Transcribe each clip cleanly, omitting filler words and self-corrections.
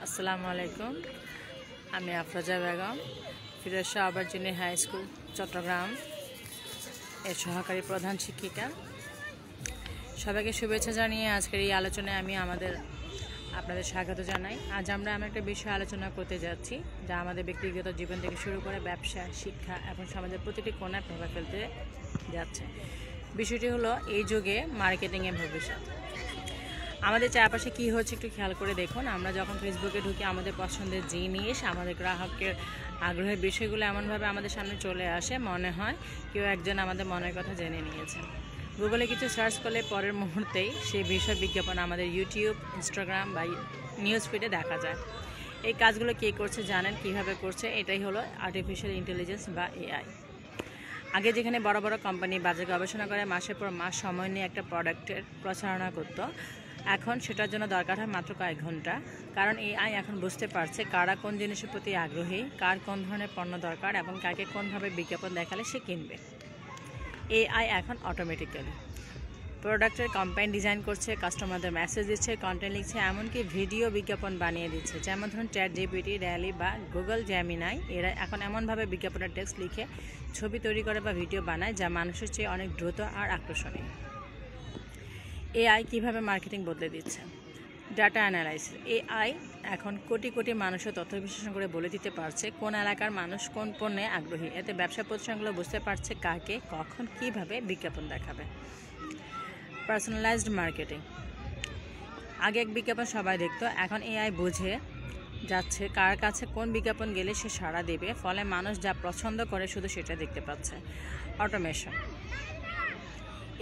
আসসালামু আলাইকুম। আমি আফরোজা বেগম, ফিরোজ শাহ আবার জুনিয়র হাই স্কুল চট্টগ্রাম এর সহকারী প্রধান শিক্ষিকা। সবাইকে শুভেচ্ছা জানিয়ে আজকের এই আলোচনায় আমি আপনাদের স্বাগত জানাই। আজ আমরা এমন একটা বিষয় আলোচনা করতে যাচ্ছি যা আমাদের ব্যক্তিগত জীবন থেকে শুরু করে ব্যবসা, শিক্ষা এবং সমাজের প্রতিটি কোণায় প্রভাব ফেলতে যাচ্ছে। বিষয়টি হলো এই যুগে মার্কেটিংয়ের ভবিষ্যৎ। আমাদের চারপাশে কী হচ্ছে একটু খেয়াল করে দেখুন। আমরা যখন ফেসবুকে ঢুকি, আমাদের পছন্দের জিনিস, আমাদের গ্রাহকের আগ্রহের বিষয়গুলো এমনভাবে আমাদের সামনে চলে আসে, মনে হয় কেউ একজন আমাদের মনের কথা জেনে নিয়েছে। গুগলে কিছু সার্চ করলে পরের মুহূর্তেই সেই বিষয় বিজ্ঞাপন আমাদের ইউটিউব, ইনস্টাগ্রাম বা নিউজ ফিডে দেখা যায়। এই কাজগুলো কে করছে জানেন? কিভাবে করছে? এটাই হলো আর্টিফিশিয়াল ইন্টেলিজেন্স বা এআই। আগে যেখানে বড় বড় কোম্পানি বাজার গবেষণা করে মাসের পর মাস সময় নিয়ে একটা প্রোডাক্টের প্রচারণা করত, এখন সেটার জন্য দরকার হয় মাত্র কয়েক ঘন্টা। কারণ এআই এখন বুঝতে পারছে কারা কোন জিনিসের প্রতি আগ্রহী, কার কোন ধরনের পণ্য দরকার এবং কাকে কোনভাবে বিজ্ঞাপন দেখালে সে কিনবে। এআই এখন অটোমেটিক্যালি প্রোডাক্টের ক্যাম্পেইন ডিজাইন করছে, কাস্টমারদের মেসেজ দিচ্ছে, কন্টেন্ট লিখছে, এমনকি ভিডিও বিজ্ঞাপন বানিয়ে দিচ্ছে। যেমন ধরুন চ্যাটজিপিটি, র্যালি বা গুগল জেমিনাই, এরা এখন এমনভাবে বিজ্ঞাপনের টেক্সট লিখে ছবি তৈরি করে বা ভিডিও বানায় যা মানুষের চেয়ে অনেক দ্রুত আর আকর্ষণীয়। এআই কীভাবে মার্কেটিং বদলে দিচ্ছে? Data analysis. এআই এখন কোটি কোটি মানুষের তথ্য বিশ্লেষণ করে বলে দিতে পারছে কোন এলাকার মানুষ কোন পণ্যে আগ্রহী। এতে ব্যবসা প্রতিষ্ঠানগুলো বুঝতে পারছে কাকে কখন কিভাবে বিজ্ঞাপন দেখাবে। Personalised marketing. আগে এক বিজ্ঞাপন সবাই দেখতো, এখন এআই বুঝে যাচ্ছে কার কাছে কোন বিজ্ঞাপন গেলে সে সাড়া দেবে, ফলে মানুষ যা পছন্দ করে শুধু সেটা দেখতে পাচ্ছে। অটোমেশন।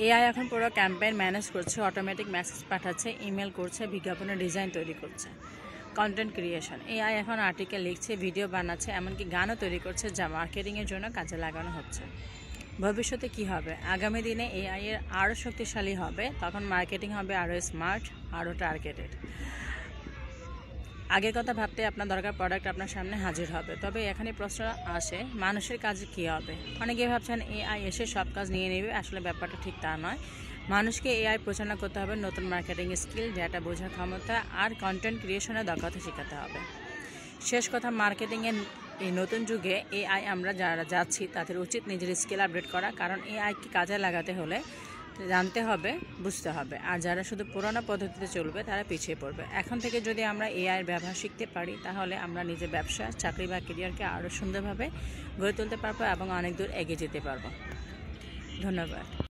এআই এখন পুরো ক্যাম্পেইন ম্যানেজ করছে, অটোমেটিক মেসেজ পাঠাচ্ছে, ইমেল করছে, বিজ্ঞাপনের ডিজাইন তৈরি করছে। Content creation. এআই এখন আর্টিকেল লিখছে, ভিডিও বানাচ্ছে, এমনকি গানও তৈরি করছে যা মার্কেটিংয়ের জন্য কাজে লাগানো হচ্ছে। ভবিষ্যতে কি হবে? আগামী দিনে এআই এর আরও শক্তিশালী হবে, তখন মার্কেটিং হবে আরও স্মার্ট, আরও টার্গেটেড। আগের কথা ভাবতে আপনার দরকার, প্রোডাক্ট আপনার সামনে হাজির হবে। তবে এখানে প্রশ্ন আসে, মানুষের কাজ কী হবে? অনেকে ভাবছেন এআই এসে সব কাজ নিয়ে নেবে, আসলে ব্যাপারটা ঠিক তা নয়। মানুষকে এআই পরিচালনা করতে হবে, নতুন মার্কেটিং স্কিল, ডেটা বোঝার ক্ষমতা আর কন্টেন্ট ক্রিয়েশনের দক্ষতা শেখাতে হবে। শেষ কথা, মার্কেটিংয়ের এই নতুন যুগে এআই আমরা যারা যাচ্ছি তাদের উচিত নিজের স্কিল আপডেট করা, কারণ এআইকে কাজে লাগাতে হলে জানতে হবে, বুঝতে হবে। আর যারা শুধু পুরোনো পদ্ধতিতে চলবে তারা পিছিয়ে পড়বে। এখন থেকে যদি আমরা এআইয়ের ব্যবহার শিখতে পারি, তাহলে আমরা নিজের ব্যবসা, চাকরি বা ক্যারিয়ারকে আরও সুন্দরভাবে গড়ে তুলতে পারবো এবং অনেক দূর এগিয়ে যেতে পারবো। ধন্যবাদ।